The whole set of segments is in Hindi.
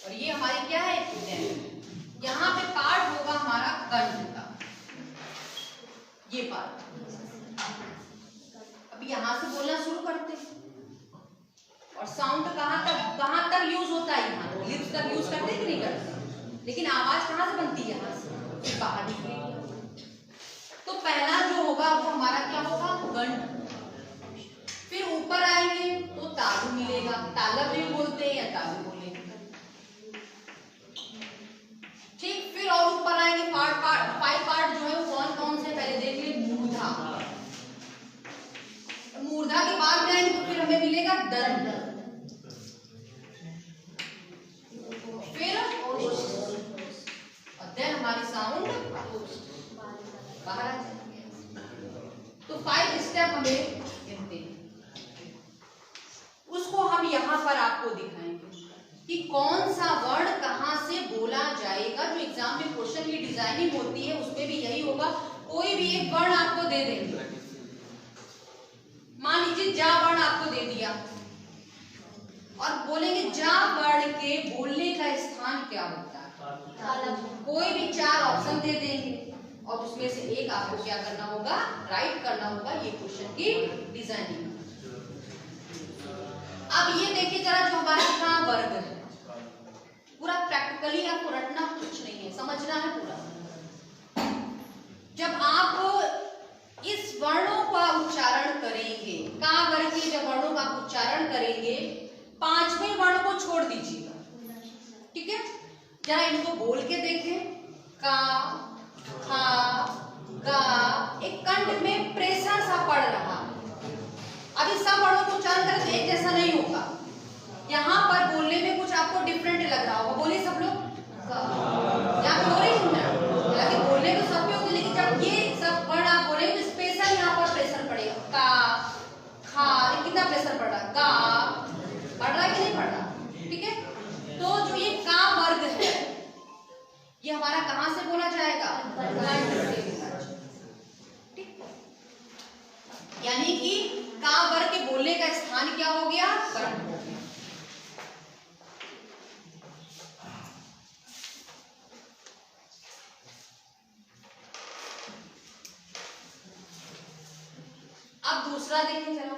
और ये हमारी क्या है, दंत। यहाँ पे पार्ट होगा हमारा कंठ का, ये पार्ट। अब यहाँ से बोलना शुरू करते हैं। और साउंड कहाँ तक यूज होता है, यहाँ लिप्स तक यूज करते हैं कि नहीं करते, लेकिन आवाज कहाँ से बनती है, यहाँ से बाहर निकलेगी। तो पहला जो होगा वो हमारा क्या होगा, कंठ। फिर ऊपर आएंगे तो तालु मिलेगा, तालब भी बोलते हैं या तालु बोलेंगे, ठीक। फिर और ऊपर आएंगे फाइव पार्ट जो है वो कौन कौन से, पहले देख लीजिए, मूर्धा। मूर्धा के बाद में आएंगे तो फिर हमें मिलेगा दंत, फिर और देन हमारी साउंड बाहर आ जाएगी। तो 5 स्टेप हमें गिनते हैं, उसको हम यहाँ पर आपको दिखाएंगे कि कौन सा वर्ण कहाँ से बोला जाएगा। जो एग्जाम में क्वेश्चन की डिजाइनिंग होती है उसमें भी यही होगा, कोई भी एक वर्ण आपको दे देंगे, मान लीजिए जा वर्ण आपको दे दिया और बोलेंगे जा वर्ण के बोलने का स्थान क्या होता है, कोई भी 4 ऑप्शन दे देंगे और उसमें से एक आपको क्या करना होगा, राइट करना होगा। ये क्वेश्चन की डिजाइनिंग। अब ये देखिए जरा, जो हमारा का वर्ग है पूरा प्रैक्टिकली आपको रटना कुछ नहीं है, समझना है पूरा। जब आप इस वर्णों का उच्चारण करेंगे, का वर्ग के जब वर्णों का उच्चारण करेंगे, 5वें वर्ण को छोड़ दीजिएगा, ठीक है। जरा इनको बोल के देखें, का, खा, गा, एक कंठ में प्रेशर सा पड़ रहा है। अभी सब वर्णों को उच्चारण करें तो एक जैसा नहीं होगा, यहाँ पर बोलने में कुछ आपको डिफरेंट लग रहा होगा। बोलिए सब लोग, यहाँ पे हो रही है, हालांकि बोलने को सब पे होगी, लेकिन जब ये सब वर्ण आप बोलेंगे तो स्पेशल यहाँ पर प्रेशर पड़ेगा। का, खा, कितना प्रेशर पड़ रहा है, का पढ़ रहा है कि नहीं पढ़ रहा, ठीक है। तो जो ये का वर्ग है ये हमारा कहां से बोला जाएगा, कंठ से बोला जाएगा, ठीक। यानी कि का वर्ग के बोलने का स्थान क्या हो गया, कंठ हो गया। अब दूसरा देखें जरा,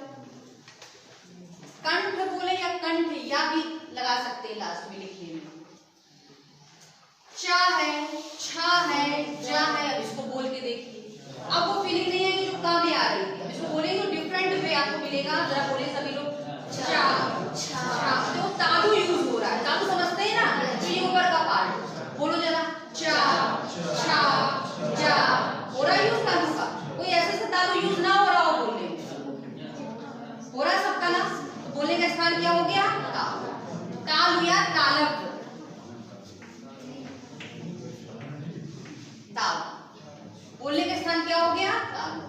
कंठ बोले या कंठ, या भी लगा सकते हैं लास्ट में लिखने में। चा है, छा है, जा है। अब इसको बोल के देखिए, अब वो फीलिंग नहीं है कि जो का में आ रही है। इसको बोलेंगे तो डिफरेंट वे आपको मिलेगा। जरा बोले सभी लोग, चा, छा। तो तालु यूज हो रहा है, तालु समझते हैं ना, ये ऊपर का पार्ट। बोलो जरा, चा, छा, जा। हो रहा यूज तालु का, कोई ऐसे से तालु यूज ना हो रहा हो बोलने में, हो रहा है सबका ना। बोलने का स्थान क्या हो गया, तालु या तालब, ताल। बोलने का स्थान क्या हो गया, तालु,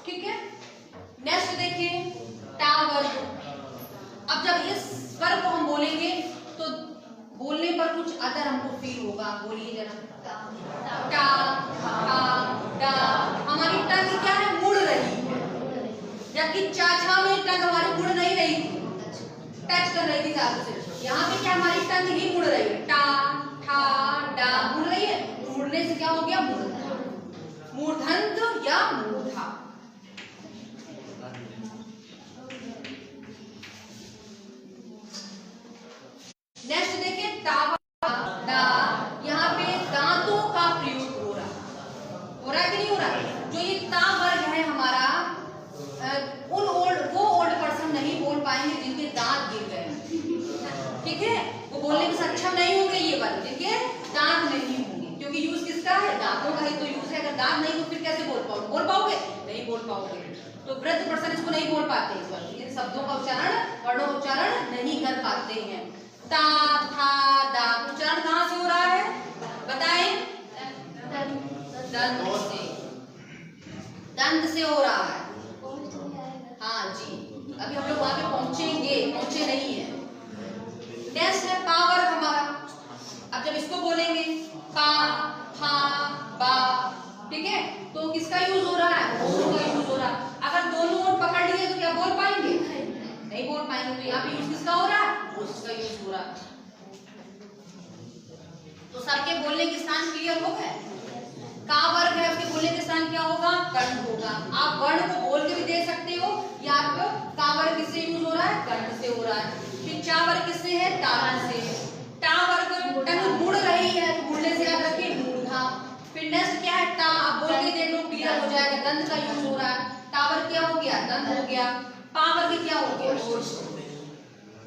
ठीक है। नेक्स्ट देखिए, टा वर्ग। अब जब इस वर्ग को हम बोलेंगे तो बोलने पर कुछ अदर हमको फील होगा। बोलिए जरा, टा, ठा, डा। हमारी टंग क्या है, मुड़ रही है, जबकि चाछा में टंग हमारी मुड़ नहीं रही थी, टच कर रही थी चाकू से। यहाँ पे क्या हमारी टंग ही मुड़ रही है, टा, ठा, डा मुड़ रही है। मुड़ने से क्या हो गया, मूर्धन्य या मूर्धा। नेक्स्ट देखिए, टावा, डा। यहाँ पे दांतों का प्रयोग हो रहा है कि नहीं हो रहा। जो ये ता वर्ग है हमारा, वो ओल्ड पर्सन नहीं बोल पाएंगे जिनके दांत गिर गए, ठीक है। वो बोलने में सक्षम नहीं होंगे ये वर्ग, जिनके दांत नहीं होंगे, क्योंकि यूज किसका है, दांतों का ही तो यूज है। अगर दांत नहीं तो फिर कैसे बोल पाओगे, नहीं बोल पाओगे। तो वृद्ध पर्सन इसको नहीं बोल पाते, इस वर्ग इन शब्दों का उच्चारण, वर्णों का उच्चारण नहीं कर पाते हैं। ता, था, दा उच्चारण कहां से हो रहा है, बताएं, दंत से, दंत से हो रहा है। हाँ जी, अभी हम लोग वहां पे पहुंचे नहीं है। नेक्स्ट है पा वर्ग हमारा। अब जब इसको बोलेंगे, पा, फा, बा, ठीक है, तो किसका यूज हो रहा है, दोनों का यूज हो रहा है। अगर दोनों ओठ पकड़ लिए तो क्या बोल पाएंगे, नहीं बोल पाएंगे। तो यहाँ पे यूज किसका हो रहा है, उसका यूज हो रहा है। बोलने के स्थान क्लियर हो गए। का वर्ग है, उसके बोलने के स्थान क्या होगा, कर्ण होगा। आप वर्ण को बोल के भी दे सकते हो, या आपको का वर्ग किससे यूज हो रहा है, कर्ण से हो रहा है। फिर चा वर्ग किससे है, टा से। टा वर्ग टंग मुड़ रही है, मुड़ने से याद रखिए मूर्धा। फिर नेक्स्ट क्या है, टा, आप बोल के देख लो क्लियर हो जाएगा, दंत का यूज हो रहा है। टा वर्ग क्या हो गया, दंत हो गया। पा वर्ग क्या हो गया,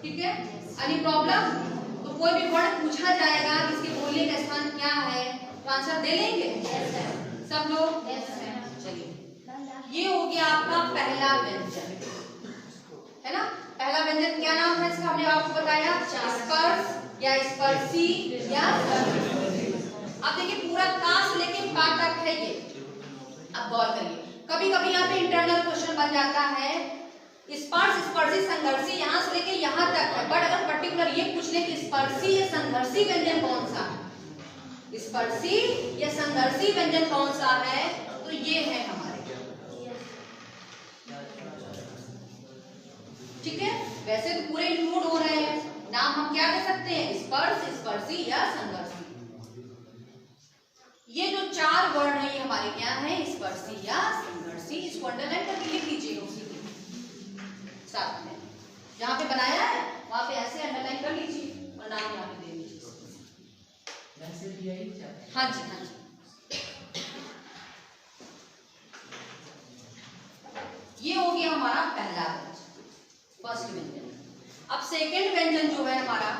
ठीक है। Any problem? तो कोई भी वर्ड पूछा जाएगा जिसके बोलने का स्थान क्या है, तो आंसर दे लेंगे सब लोग। चलिए, ये हो गया आपका पहला व्यंजन, है ना। पहला व्यंजन क्या नाम है इसका, हमने आपको बताया, स्पर्श या स्पर्शी या। अब देखिए पूरा का से लेके पा तक है ये। अब गौर करिए, कभी कभी यहाँ पे इंटरनल क्वेश्चन बन जाता है, स्पर्श, स्पर्शी, संघर्षी यहाँ से लेके यहाँ तक है, बट अगर पर्टिकुलर ये पूछ ले कि स्पर्शी या संघर्षी व्यंजन कौन सा है, स्पर्शी या संघर्षी व्यंजन कौन सा है, तो ये है हमारे, ठीक है। वैसे तो पूरे इंक्लूड हो रहे हैं, नाम हम क्या दे सकते हैं, स्पर्श, स्पर्शी या संघर्षी। ये जो चार वर्ण है ये हमारे क्या है, स्पर्शी या संघर्षी। इसको अंडरलाइन करके लिख लीजिएगा उसी के साथ में, जहां पे बनाया है वहां पे ऐसे अंडरलाइन कर लीजिए और नाम यहाँ पे दे लीजिए। हाँ जी, हाँ जी। ये हो गया हमारा पहला व्यंजन, फर्स्ट व्यंजन। अब सेकंड व्यंजन जो है हमारा,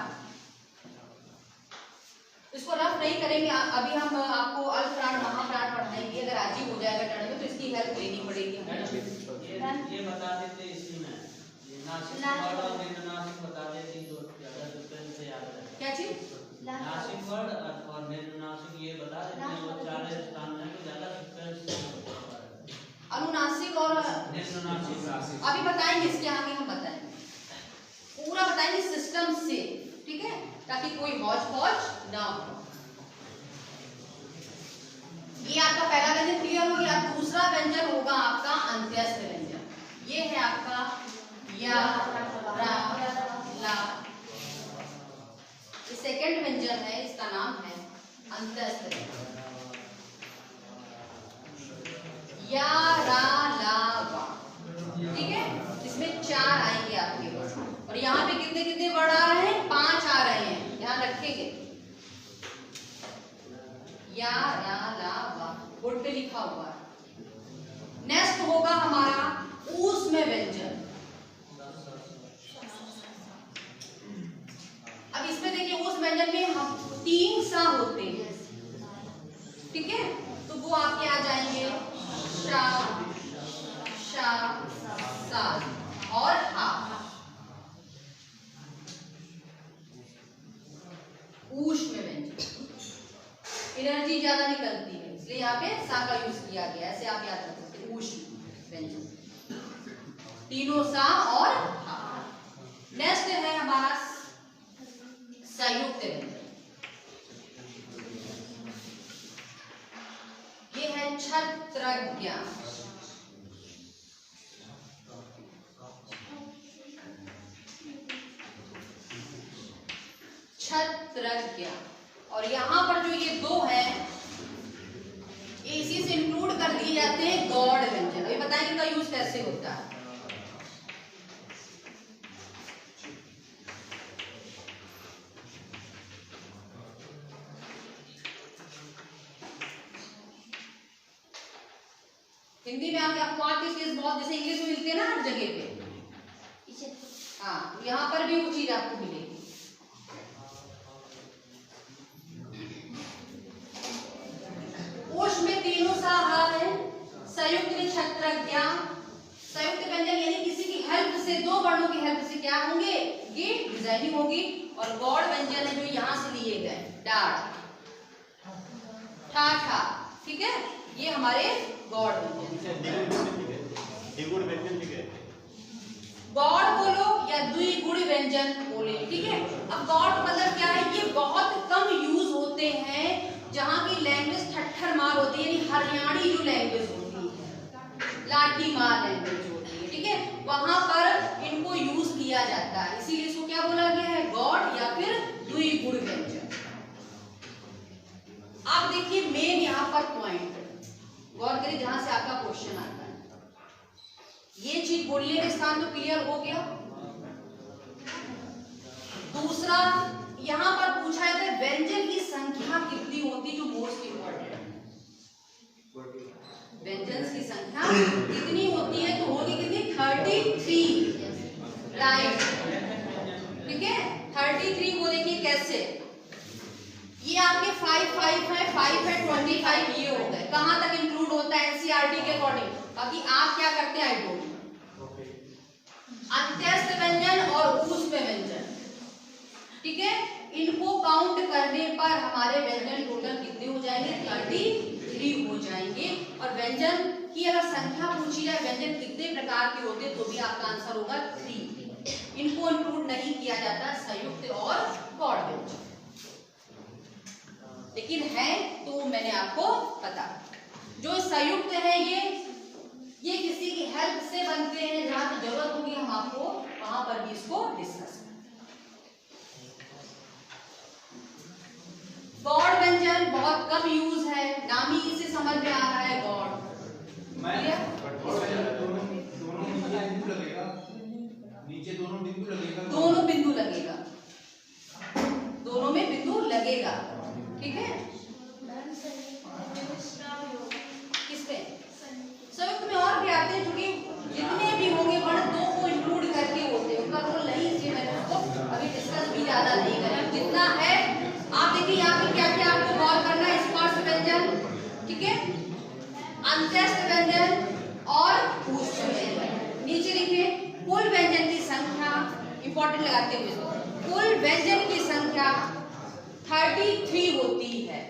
इसको रफ नहीं करेंगे अभी, हम आपको अल्प प्राण महाप्राण पढ़ाएंगे। अगर आज ही हो जाएगा टर्न में तो इसकी हेल्प लेनी पड़ेगी। ये बता देते इसी में, ये नासिक वर्ड और निर्नासिक बता देती तो ज्यादा डिफरेंस से याद रहे। क्या चीज, नासिक वर्ड और निर्नासिक ये बता देते हैं, वो चार स्थान है तो ज्यादा डिफरेंस। अनुनासिक और निर्नासिक अभी बताएंगे, इसके आगे हम बताएंगे, पूरा बताएंगे सिस्टम से, ठीक है, ताकि कोई हौच पौच ना हो। ये आपका पहला व्यंजन क्लियर हो गया। दूसरा व्यंजन होगा आपका अंत्यस्थ व्यंजन। ये है आपका या, रा, ला। ये सेकंड व्यंजन है, इसका नाम है अंत्यस्थ व्यंजन। या, रा, ला, वा, ठीक है। इसमें चार आएंगे आपके वर्ड, और यहाँ पे कितने कितने वर्ड आ रहे हैं, 5 आ रहे हैं, ध्यान रखेंगे। या, रा, ला, वा, बोर्ड पे लिखा हुआ है। नेक्स्ट होगा हमारा ऊष्म व्यंजन। अब इसमें देखिए उस व्यंजन में हम 3 सा होते हैं, ठीक है, तो वो आपके आ जाएंगे शा, शा, सा और हा। ऊष्म व्यंजन, एनर्जी ज्यादा निकलती है इसलिए यहाँ पे सा का यूज किया गया, ऐसे आप याद रख सकते हैं। ऊष्म व्यंजन, तीनों सा और हा। नेक्स्ट है हमारा संयुक्त व्यंजन। ये है छत्रज्ञ। छत्रज्ञ, और यहाँ पर जो ये दो है इसी से इंक्लूड कर दिए जाते हैं गौड़ व्यंजन। अभी बताएंगे इनका यूज कैसे होता है। हिंदी में आपको आती चीज बहुत, जैसे इंग्लिश में मिलती है ना हर जगह पे, हाँ, यहाँ पर भी वो चीज आपको मिलेगी। ऊष्म में तीनों सा हा है। संयुक्त में छत्रज्ञ। संयुक्त व्यंजन यानी किसी की हेल्प से, दो वर्णों की हेल्प से क्या होंगे, ये डिजाइनिंग होगी। और गौड़ व्यंजन है जो यहाँ से लिए गए, डाढ़, ठा, ठा, ठीक है, ये हमारे गौड़ व्यंजन। गौड़ बोलो या द्विगुण व्यंजन बोले, ठीक है। अब गौड़ मतलब क्या है, ये बहुत कम यूज होते हैं जहाँ की लैंग्वेज ठट्ठर मार होती है, यानी हरियाणी जो लैंग्वेज होती है, लाठी मार लैंग्वेज होती है, ठीक है, वहां पर इनको यूज किया जाता है। इसीलिए इसको क्या बोला गया है, गौड़ या फिर द्विगुण व्यंजन। यहाँ पर पॉइंट गौर करिए जहां से आपका क्वेश्चन आता है। ये चीज बोलने के स्थान तो क्लियर हो गया। दूसरा यहां पर पूछा जाता है व्यंजन की संख्या कितनी होती, जो मोस्ट इंपॉर्टेंट है। व्यंजन की संख्या कितनी होती है, तो होगी कितनी 33, राइट। ठीक है 33 को देखिए कैसे, ये आपके 5 है 25 ये हो गए। कहां तक इंक्लूड होता है एनसीईआरटी के अकॉर्डिंग, बाकी आप क्या करते हैं आई डोंट नो। अंत्यस्थ व्यंजन और ऊष्म व्यंजन, ठीक है, इनको काउंट करने पर हमारे व्यंजन टोटल कितने हो जाएंगे 33 हो जाएंगे। और व्यंजन की अगर संख्या पूछी जाए व्यंजन कितने प्रकार के होते तो भी आपका आंसर होगा 3। इनको इंक्लूड नहीं किया जाता संयुक्त और गौड़ व्यंजन, लेकिन है तो मैंने आपको बता। जो संयुक्त है ये किसी की हेल्प से बनते हैं, जहां की जरूरत होगी हम आपको वहां पर भी इसको डिस्कस करें। गौड़ व्यंजन बहुत कम यूज है, नाम ही इसे समझ में आ रहा है गौड़। दोनों बिंदु लगेगा, दोनों में बिंदु लगेगा, ठीक है। किसमें संयुक्त में और भी आते हैं, क्योंकि जितने भी होंगे वर्ण 2 को इंक्लूड करके होते हैं, उनका रोल नहीं है, मैंने उसको अभी डिस्कस भी ज्यादा नहीं करें। जितना है आप देखिए यहाँ पे क्या क्या आपको गौर करना है, स्पर्श व्यंजन, ठीक है, अंत्यस्थ व्यंजन और ऊष्म व्यंजन। नीचे लिखिए कुल व्यंजन की संख्या, इंपॉर्टेंट लगाते हुए कुल व्यंजन की संख्या 33 होती है।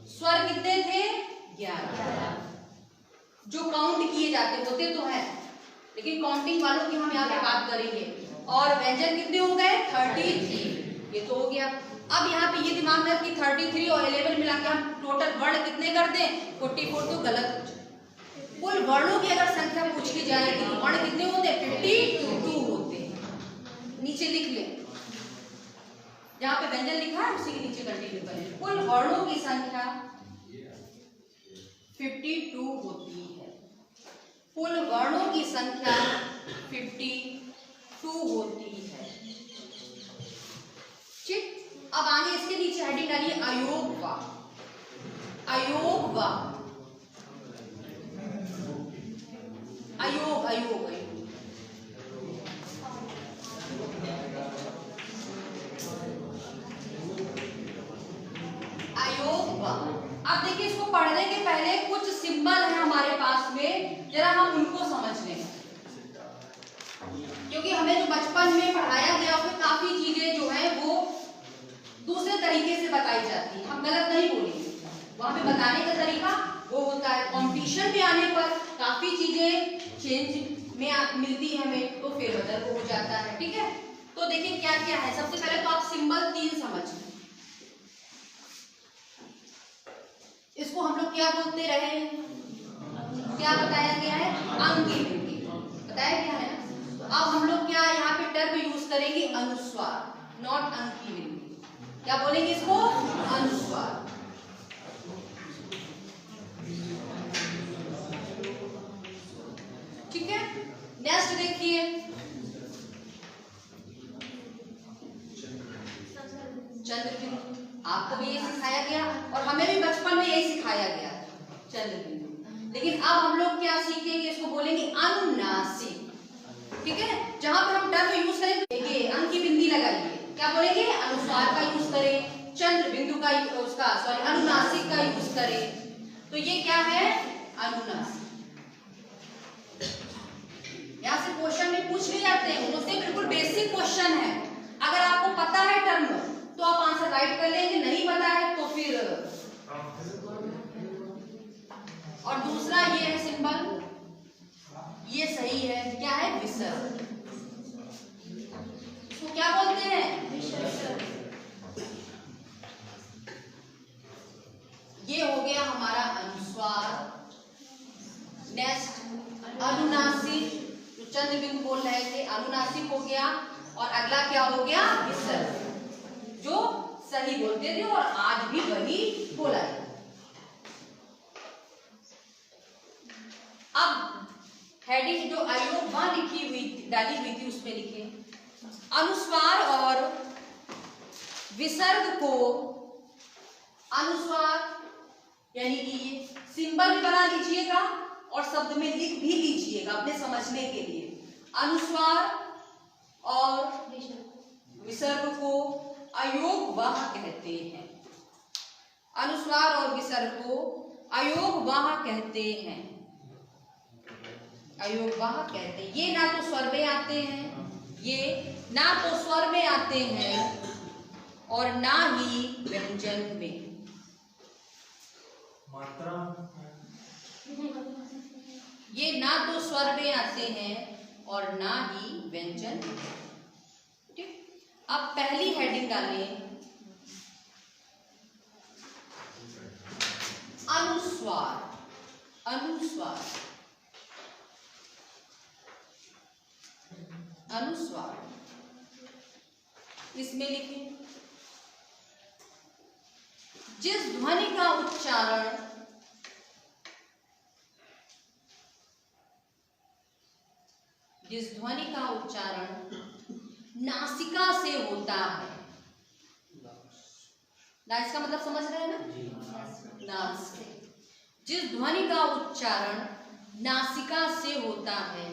स्वर कितने थे 11, जो काउंट किए जाते होते तो है, लेकिन काउंटिंग वालों की हम यहाँ पे बात करेंगे। और व्यंजन कितने हो गए 33, ये तो हो गया। अब यहाँ पे ये दिमाग में कि 33 और 11 मिला के हम टोटल वर्ण कितने कर दें 44, तो गलत हो जाए। कुल वर्णों की अगर संख्या पूछ की जाएगी तो वर्ण कितने होते हैं 52 होते हैं। नीचे लिख ले जहाँ पे व्यंजन लिखा है उसी के नीचे कंटिन्यू करें। कुल वर्णों की संख्या 52 होती है। कुल वर्णों की संख्या 52 होती है। ठीक, अब आगे इसके नीचे हेडिंग डालिए अयोग व, अयोग व, अयोग अयोग अयोग। अयोग व, अब देखिए इसको पढ़ने के पहले कुछ सिंबल है हमारे पास में, जरा हम उनको समझ लें, क्योंकि हमें जो बचपन में पढ़ाया गया उसमें काफी चीजें जो है वो दूसरे तरीके से बताई जाती है। हम गलत नहीं बोलेंगे, वहां पे बताने का तरीका वो होता है। कंपटीशन में आने पर काफी चीजें चेंज में मिलती है हमें, तो फेरबदल हो जाता है, ठीक है। तो देखिए क्या क्या है। सबसे पहले तो आप सिंबल 3 समझ, इसको हम लोग क्या बोलते रहे, क्या बताया गया है अंकी बिंदी, बताया गया है ना। तो अब हम लोग क्या यहाँ पे टर्म यूज करेंगे अनुस्वार, नॉट अंकी बिंदी। क्या बोलेंगे इसको अनुस्वार। ठीक है, नेक्स्ट देखिए चंद्रबिंदु। आपको भी ये सिखाया गया और हमें भी बचपन में यही सिखाया गया चंद्रबिंदु। लेकिन अब हम लोग क्या सीखेंगे, इसको बोलेंगे अनुनासिक, ठीक है। जहां पर हम टर्म यूज करेंगे अंकी बिंदी लगाइए, क्या बोलेंगे अनुस्वार का यूज करें, चंद्र बिंदु का उसका सॉरी अनुनासिक का यूज करें। तो ये क्या है अनुनासिक। यहाँ से क्वेश्चन में पूछ भी जाते हैं, उससे बिल्कुल बेसिक क्वेश्चन है। अगर आपको पता है टर्म तो आप आंसर राइट कर लेंगे, नहीं पता है तो फिर। और दूसरा ये है सिंबल, ये सही है, क्या है विसर्ग। इसको क्या बोलते हैं विसर्ग। ये हो गया हमारा अनुस्वार। नेक्स्ट अनुनासिक, जो चंद्रबिंदु बोल रहे थे अनुनासिक हो गया। और अगला क्या हो गया विसर्ग, जो सही बोलते थे और आज भी वही बोला जाता है। अब हेडिंग जो आयोग वहां लिखी हुई डाली हुई थी उसमें लिखे अनुस्वार और विसर्ग को, अनुस्वार यानी कि ये सिंबल भी बना लीजिएगा और शब्द में लिख भी लीजिएगा अपने समझने के लिए। अनुस्वार और विसर्ग को अयोगवाह कहते हैं। अनुस्वार और विसर्ग को अयोगवाह कहते हैं, अयोगवाह कहते हैं। ये ना तो स्वर में आते हैं, ये ना तो स्वर में आते हैं और ना ही व्यंजन में। मात्रा ये ना तो स्वर में आते हैं और ना ही व्यंजन में। ठीक, अब पहली हेडिंग डालें अनुस्वार। अनुस्वार, अनुस्वार इसमें लिखें जिस ध्वनि का उच्चारण नासिका से होता है। नास का मतलब समझ रहे हैं ना, नास। जिस ध्वनि का उच्चारण नासिका से होता है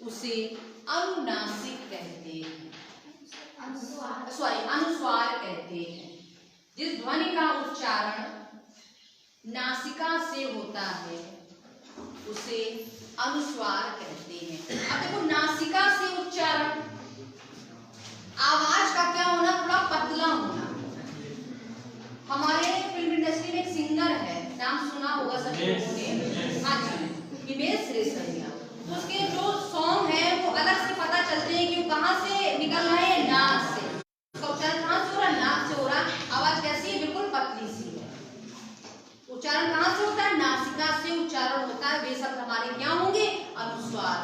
उसे अनुनासिक कहते हैं, अनुस्वार कहते हैं। जिस ध्वनि का उच्चारण नासिका से होता है उसे अनुस्वार कहते हैं। अब देखो, नासिका से उच्चारण, आवाज का क्या होना, थोड़ा पतला होना। हमारे फिल्म इंडस्ट्री में एक सिंगर है, नाम सुना होगा सभी लोगों ने, हाँ जी, हिमेश रेशमिया। उसके जो सॉन्ग है वो अलग से पता चलते हैं कि वो कहाँ से निकल रहे हैं, नाक से। उसका उच्चारण कहाँ से हो रहा है, नाक से हो रहा है। आवाज कैसी है, बिल्कुल पतली सी है। उच्चारण कहाँ से होता है, नासिका से उच्चारण होता है। वे शब्द हमारे क्या होंगे, अनुस्वार।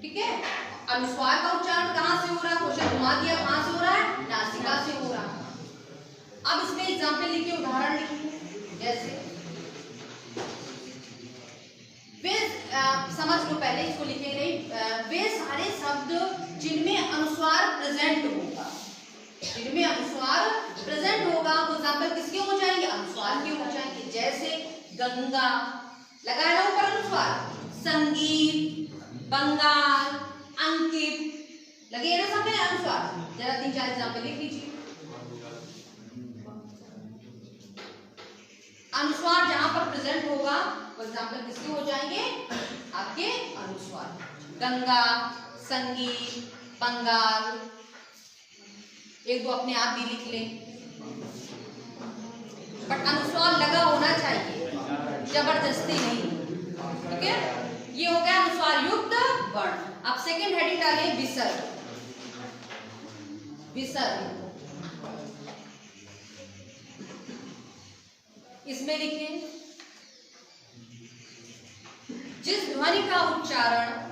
ठीक है, अनुस्वार का उच्चारण कहाँ से हो रहा है, क्वेश्चन घुमा दिया, कहाँ से हो रहा है, नासिका से हो रहा है। अब इसमें एग्जाम्पल लिखिए, उदाहरण लिखिए। जैसे वे, समझ लो पहले इसको लिखे नहीं, वे सारे शब्द जिनमें अनुस्वार प्रेजेंट होगा, जिनमें अनुस्वार प्रेजेंट होगा वो एग्जाम्पल किसके हो जाएंगे, अनुस्वार के हो जाएंगे। जैसे गंगा, लगाया ना ऊपर अनुस्वार, संगीत, बंगाल, अंकित, लगे ना सब में अनुस्वार। जरा 3-4 एग्जाम्पल लिख लीजिए। अनुस्वार जहां पर प्रेजेंट होगा वो एग्जाम्पल किसके हो जाएंगे, आपके अनुस्वार। गंगा, संगीत, बंगाल, एक दो अपने आप भी लिख लें, बट अनुस्वार लगा होना चाहिए, जबरदस्ती नहीं। ठीक है, ये हो गया अनुस्वार युक्त वर्ण। अब सेकंड हेडिंग डालें विसर्ग। विसर्ग, इसमें लिखें जिस ध्वनि का उच्चारण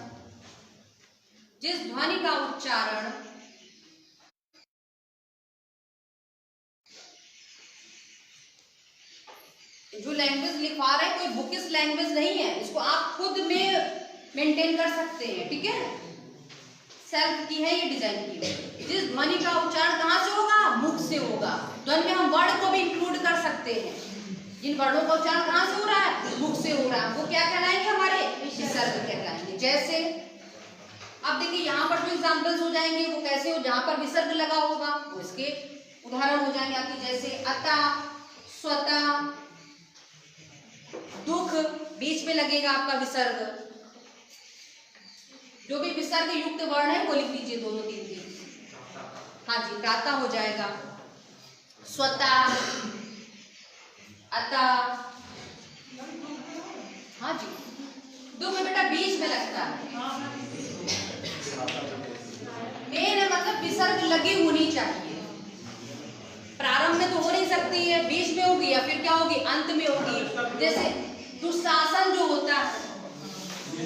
जो लैंग्वेज लिखवा रहे हैं कोई बुकिश लैंग्वेज नहीं है, इसको आप खुद में मेंटेन कर सकते हैं। ठीक है, सेल्फ की है, ये डिजाइन की है। जिस ध्वनि का उच्चारण कहाँ से होगा, मुख से होगा। ध्वनि में हम वर्ड को भी इंक्लूड कर सकते हैं। जिन वर्णों का उच्चारण कहाँ से हो रहा है, मुख से हो रहा है, वो क्या कहलाएंगे, हमारे विसर्ग कहलाएंगे। जैसे अब देखिए यहाँ पर जो एग्जाम्पल्स हो जाएंगे वो कैसे हो, जहां पर विसर्ग लगा होगा वो इसके उदाहरण हो जाएंगे आपके। जैसे अता, स्वता, दुख, बीच में लगेगा आपका विसर्ग। जो भी विसर्ग युक्त वर्ण है वो लिख लीजिए, 2-3। हाँ जी, प्रातः हो जाएगा, स्वता, अता, हाँ जी, दुख में बेटा बीच में लगता है। मेन है मतलब विसर्ग लगी होनी चाहिए, प्रारंभ में तो हो नहीं सकती है, बीच में होगी या फिर क्या होगी, अंत में होगी। जैसे दुशासन जो होता है,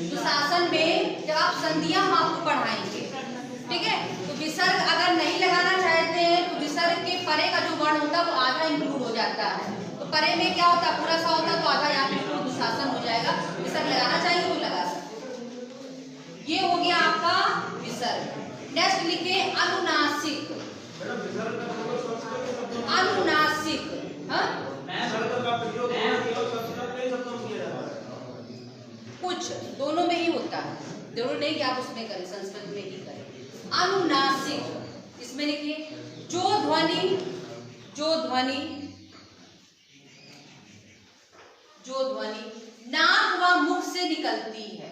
दुशासन में जब आप संधियां हम आपको पढ़ाएंगे, ठीक है, तो विसर्ग अगर नहीं लगाना चाहते हैं तो विसर्ग के परे का जो वर्ण होता है वो आधा इंक्लूड हो जाता है। तो परे में क्या होता है, पूरा सा होता है तो आधा यहाँ पे शासन हो जाएगा। विसर्ग लगाना चाहिए तो लगा सकते। ये हो गया आपका विसर्ग। नेक्स्ट लिखे अनुनासिक। अनुनासिक, हाँ कुछ दोनों में ही होता है, जरूर नहीं कि आप उसमें करें, संस्कृत में ही करें। अनुनासिक, इसमें लिखिए जो ध्वनि, जो ध्वनि, जो ध्वनि नाक व मुख से निकलती है,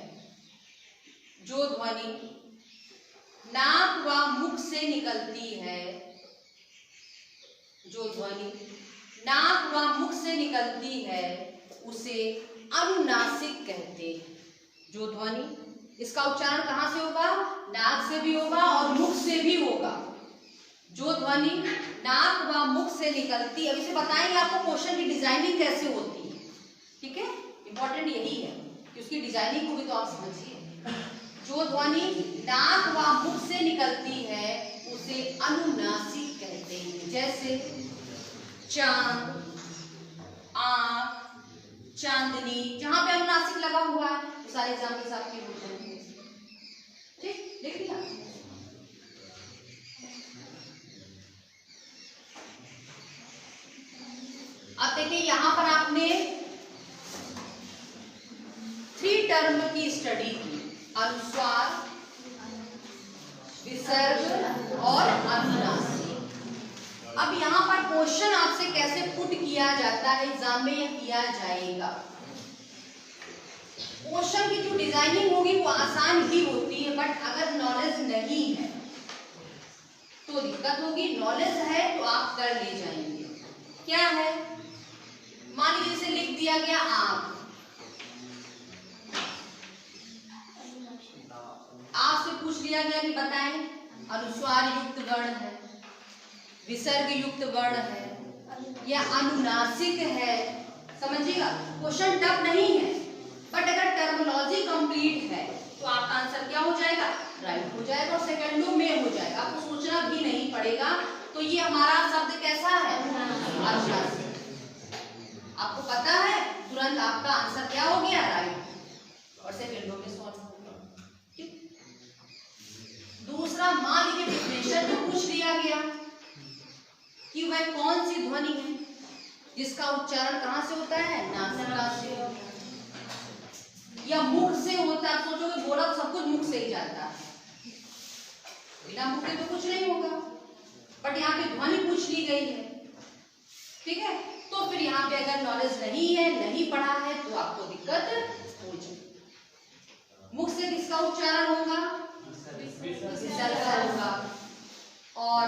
जो ध्वनि नाक व मुख से निकलती है, जो ध्वनि नाक व मुख से निकलती है उसे अनुनासिक कहते हैं। जो ध्वनि, इसका उच्चारण कहाँ से होगा? नाक से भी होगा और मुख से भी होगा। जो ध्वनि नाक व मुख से निकलती, अब इसे बताएंगे आपको क्वेश्चन की डिजाइनिंग कैसे होती है, ठीक है। इंपॉर्टेंट यही है कि उसकी डिजाइनिंग को भी तो आप समझिए। जो ध्वनि नाक व मुख से निकलती है उसे अनुनासिक कहते हैं। जैसे चांद, आंख, चांदनी, जहां पे अनुनासिक लगा हुआ है तो सारे एग्जाम्पल्स आपके हो जाएंगे। ठीक, लिख दिया। अब देखिए यहां पर आपने 3 टर्म की स्टडी की, अनुस्वार, विसर्ग और अनुनासिक। अब यहाँ पर क्वेश्चन आपसे कैसे पुट किया जाता है एग्जाम में, यह किया जाएगा। क्वेश्चन की जो डिजाइनिंग होगी वो आसान ही होती है, बट अगर नॉलेज नहीं है तो दिक्कत होगी। नॉलेज है तो आप कर ले जाएंगे। क्या है, मान लीजिए इसे लिख दिया गया आंख, आपसे पूछ लिया गया कि बताएं अनुस्वार युक्त वर्ण है, विसर्ग युक्त वर्ण है या अनुनासिक है। समझिएगा क्वेश्चन टफ नहीं है, बट अगर टर्मिनोलॉजी कंप्लीट है तो आपका आंसर क्या हो जाएगा? राइट हो जाएगा और सेकंडों में हो जाएगा, आपको सोचना भी नहीं पड़ेगा। तो ये हमारा शब्द कैसा है? अनुनासिक। आपको पता है तुरंत आपका आंसर क्या हो गया? राइट, और सेकंडों में सॉल्व हो गया। ठीक। दूसरा, मान लीजिए डिफिनेशन में पूछ लिया गया कि वह कौन सी ध्वनि है जिसका उच्चारण कहां से होता है? नासिका से या मुख से होता है। सोचोगे बोला तो सब कुछ मुख से ही जाता है, बिना मुख के तो कुछ नहीं होगा, बट यहाँ पे ध्वनि पूछ ली गई है, ठीक है। तो फिर यहाँ पे अगर नॉलेज नहीं है, नहीं पढ़ा है तो आपको दिक्कत हो जाएगी। मुख से किसका उच्चारण होगा? विसर्ग का होगा। और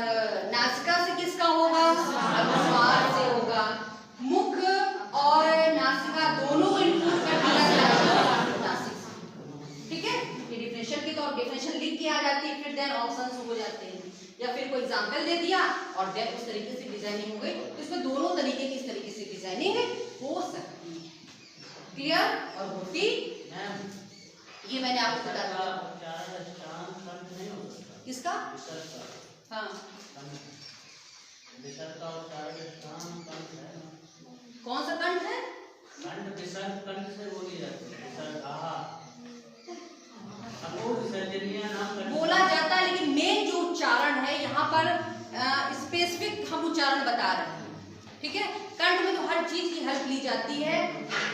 नासिका से किसका होगा? अनुस्वार से होगा। मुख और नासिका दोनों को इंक्लूड कर दिया जाएगा नासिक से, ठीक है। ये डिफिनेशन की तो आप डिफिनेशन लिख के आ जाती है, फिर देन ऑप्शंस हो जाते हैं, या फिर कोई एग्जांपल दे दिया और देन उस तरीके से डिजाइनिंग हो गई। तो इसमें दोनों तरीके की इस तरीके से डिजाइनिंग हो सकती है। क्लियर? और होती ये मैंने आपको बता दिया। किसका? हाँ, कौन सा कंठ है? कंठ विसर्ग कंठ से बोली जाती है। विसर्ग आहा अब वो विसर्जनीय नाम बोला जाता है, लेकिन मेन जो उच्चारण है यहाँ पर स्पेसिफिक हम उच्चारण बता रहे हैं, ठीक है। कंठ में तो हर चीज की हेल्प ली जाती है,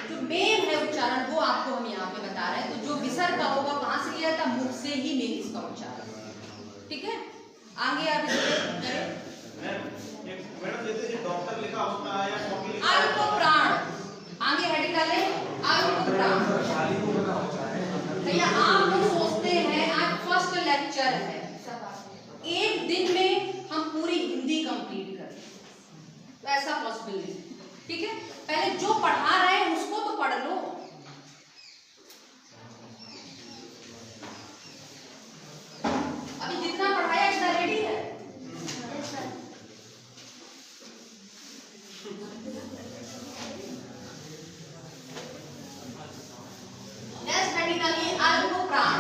जो मेन है उच्चारण वो आपको हम यहाँ पे बता रहे हैं। तो जो विसर्ग का होगा कहाँ से लिया जाता? मुख से ही मेन इसका उच्चारण, ठीक है। आगे आप डॉक्टर लिखा होता है या अल्प प्राण, आगे हेडिंग डाले अल्प प्राण। भैया आप लोग सोचते हैं आज फर्स्ट लेक्चर है, एक दिन में हम पूरी हिंदी कंप्लीट करें, तो ऐसा पॉसिबल नहीं, ठीक है। पहले जो पढ़ा रहे हैं उसको तो पढ़ लो। अभी जितना पढ़ाया इतना रेडी है। नेक्स्ट हेडिंग डालिए अल्प प्राण।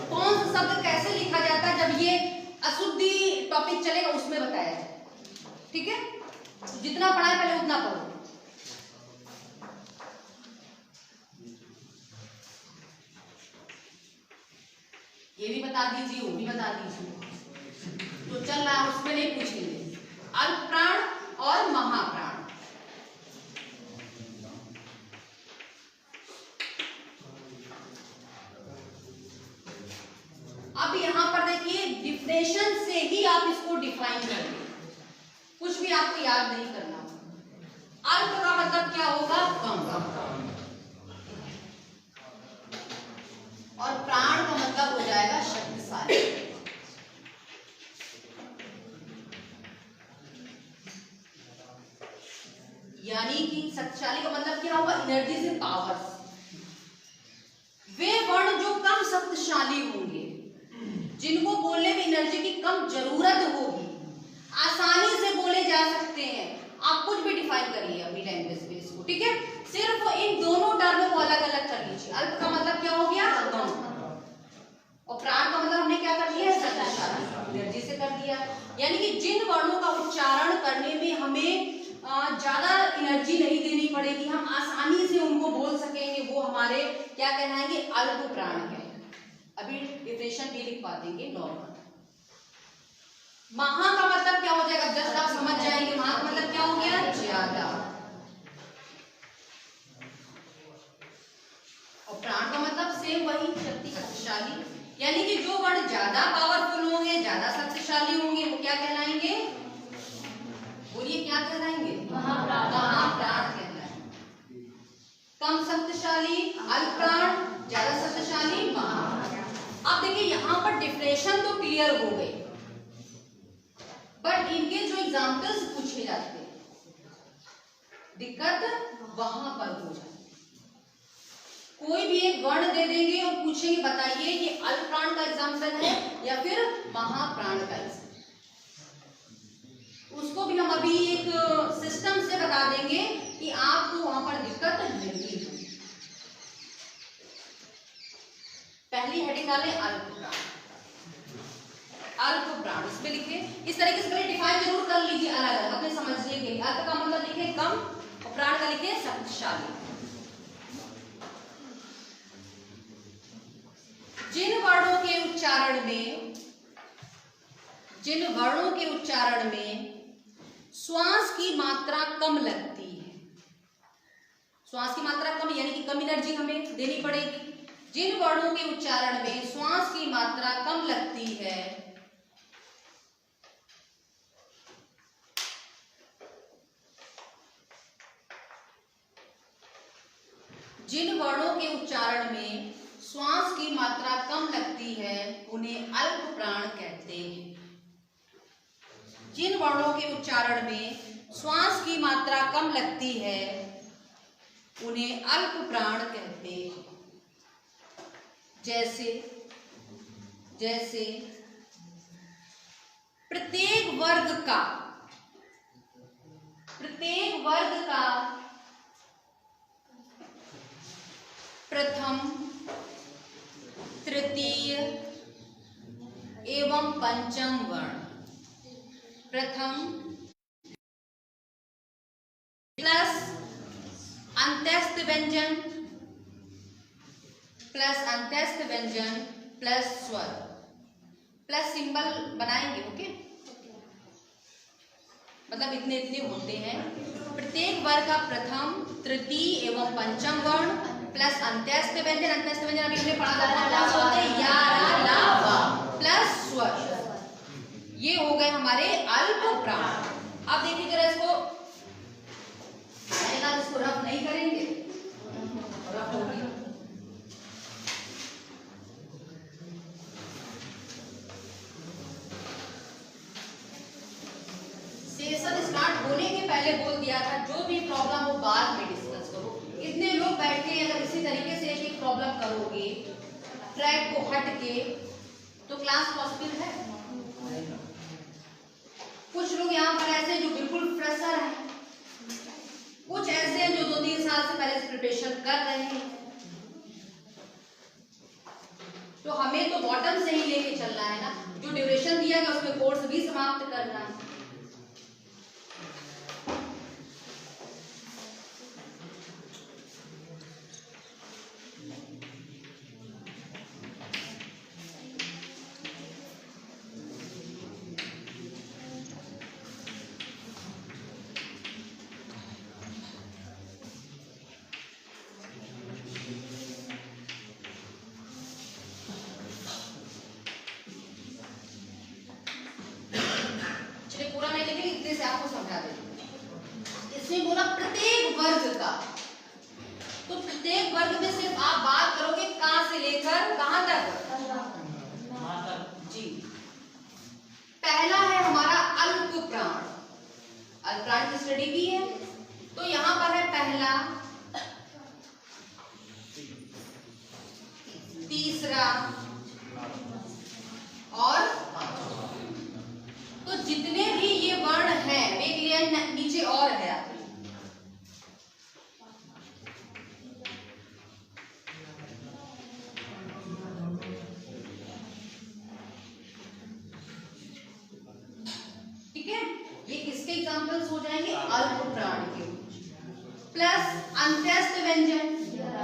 कौन सा शब्द कैसे लिखा जाता उसमें बताया है, ठीक है। जितना पढ़ा है पहले उतना पढ़ो। ये भी बता दीजिए, वो भी बता दीजिए, तो चल रहा है उसमें नहीं पूछेंगे। अल्प प्राण और महाप्राण, अब यहां पर देखिए डिफिनेशन से ही आप इसको डिफाइन करेंगे, कुछ भी आपको याद नहीं करना। अल्प का मतलब क्या होगा? कम, और प्राण का मतलब हो जाएगा शक्तिशाली। यानी कि शक्तिशाली का मतलब क्या होगा? एनर्जी से पावर। वे वर्ण जो कम शक्तिशाली होंगे, जिनको बोलने में एनर्जी की कम जरूरत होगी, आसानी से बोले जा सकते हैं। आप कुछ भी डिफाइन करिए अपनी लैंग्वेज में इसको, ठीक है। सिर्फ इन दोनों टर्म को अलग अलग कर लीजिए। अल्प का मतलब क्या हो गया? कम, और प्राण का मतलब हमने क्या कर दिया? शक्तिशाली, एनर्जी से कर दिया। यानी कि जिन वर्णों का उच्चारण करने में हमें ज्यादा एनर्जी नहीं देनी पड़ेगी, हम आसानी से उनको बोल सकेंगे, वो हमारे क्या कहलाएंगे? अल्प प्राण है। अभी डिफिनेशन भी लिखवा देंगे नॉर्मल। महा का मतलब क्या हो जाएगा? जस्ट आप समझ जाएंगे। महा का मतलब क्या हो गया? ज्यादा। और प्राण का मतलब सेम वही, शक्तिशाली। यानी कि जो वर्ण ज्यादा पावरफुल होंगे, ज्यादा शक्तिशाली होंगे, वो क्या कहलाएंगे? बोलिए क्या कहलाएंगे? महाप्राण। महाप्राण कहलाएंगे। कम शक्तिशाली अल्प प्राण, ज्यादा शक्तिशाली महाप्राण। अब देखिए यहां पर डिफिनेशन तो क्लियर हो गई, बट इनके जो एग्जाम्पल्स पूछे जाते हैं, दिक्कत वहां पर हो जाती है। कोई भी एक वर्ण दे देंगे और पूछेंगे बताइए ये अल्प प्राण का एग्जाम्पल है या फिर महाप्राण का एग्जाम्पल। उसको भी हम अभी एक सिस्टम से बता देंगे कि आपको वहां पर दिक्कत नहीं होगी। पहली हेडिंग डाले अल्प प्राण। अल्प प्राण इसमें लिखे, इस तरीके से पहले डिफाइन जरूर कर लीजिए अलग अलग अपने समझने के लिए। अल्प का मतलब लिखे कम, और प्राण का लिखे शक्तिशाली। जिन वर्णों के उच्चारण में श्वास की मात्रा कम लगती है, श्वास की मात्रा कम यानी कि कम एनर्जी हमें देनी पड़ेगी। जिन वर्णों के उच्चारण में श्वास की मात्रा कम लगती है, जिन वर्णों के उच्चारण में श्वास की मात्रा कम लगती है, उन्हें अल्प प्राण कहते हैं। जिन वर्णों के उच्चारण में श्वास की मात्रा कम लगती है, उन्हें अल्प प्राण कहते हैं। जैसे जैसे प्रत्येक वर्ग का प्रथम, तृतीय एवं पंचम वर्ण, प्रथम प्लस अंत्यस्थ व्यंजन प्लस स्वर प्लस सिंबल बनाएंगे, ओके। मतलब इतने होते हैं। प्रत्येक वर्ग का प्रथम, तृतीय एवं पंचम वर्ण प्लस अंत्यस्थ व्यंजन अभी हमने पढ़ा था प्लस स्वर, ये हो गए हमारे अल्प प्राण। अब देखिए जरा इसको रफ नहीं करेंगे, रफ होगी। सेशन स्टार्ट होने के पहले बोल दिया था जो भी प्रॉब्लम हो बाद में डिस्कस करो। इतने लोग बैठ के अगर इसी तरीके से एक प्रॉब्लम करोगे ट्रैक को हट के, तो क्लास पॉसिबल है? कुछ लोग यहाँ पर ऐसे जो बिल्कुल फ्रेशर हैं, कुछ ऐसे हैं जो 2-3 साल से पहले से प्रिपरेशन कर रहे हैं। तो हमें तो बॉटम से ही लेके चलना है ना, जो ड्यूरेशन दिया गया उसमें कोर्स भी समाप्त करना है। प्रत्येक वर्ग में सिर्फ आप बात करोगे कहां से लेकर कहां तक जी। पहला है हमारा अल्प प्राण, अल्प प्राण की स्टडी भी है, तो यहां पर है पहला, तीसरा और तो जितने भी ये वर्ण हैं वे क्लियर, नीचे और है आपके, ठीक है। ये किसके एग्जांपल्स हो जाएंगे, अल्प प्राण के, प्लस अंत्यस्थ व्यंजन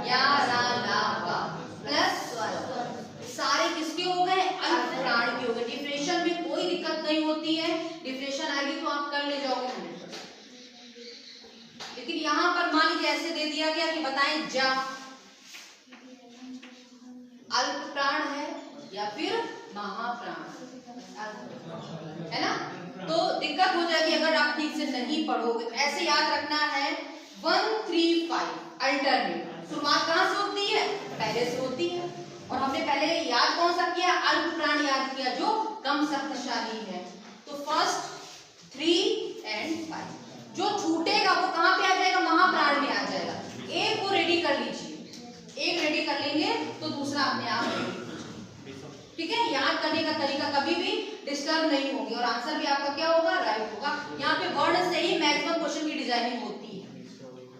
या रा ला वा प्लस सारे किसके हो गए, अल्प प्राण के हो गए। डिफरेंशियल में कोई दिक्कत नहीं होती है, डिफरेंशियल आएगी तो आप कर ले जाओगे 100%। लेकिन यहां पर मान लीजिए ऐसे दे दिया गया कि बताएं जा अल्प प्राण है या फिर महाप्राण है ना, तो दिक्कत हो जाएगी अगर आप ठीक से नहीं पढ़ोगे। ऐसे याद रखना है 1 3 5 अल्टरनेट, शुरुआत कहां से होती है, पहले से होती है, और हमने पहले याद कौन सा किया, अल्प प्राण याद किया जो कम शक्तिशाली है। तो फर्स्ट 3 एंड 5, जो छूटेगा वो कहां पे आ जाएगा, महाप्राण में आ जाएगा। एक को रेडी कर लीजिए, एक रेडी कर लेंगे तो दूसरा अपने आप रेडी, ठीक है। याद करने का तरीका कभी भी डिस्टर्ब नहीं होगी और आंसर भी आपका क्या होगा, राइट होगा। यहाँ पे वर्ण से ही मैक्सिमम क्वेश्चन की डिजाइनिंग होती है,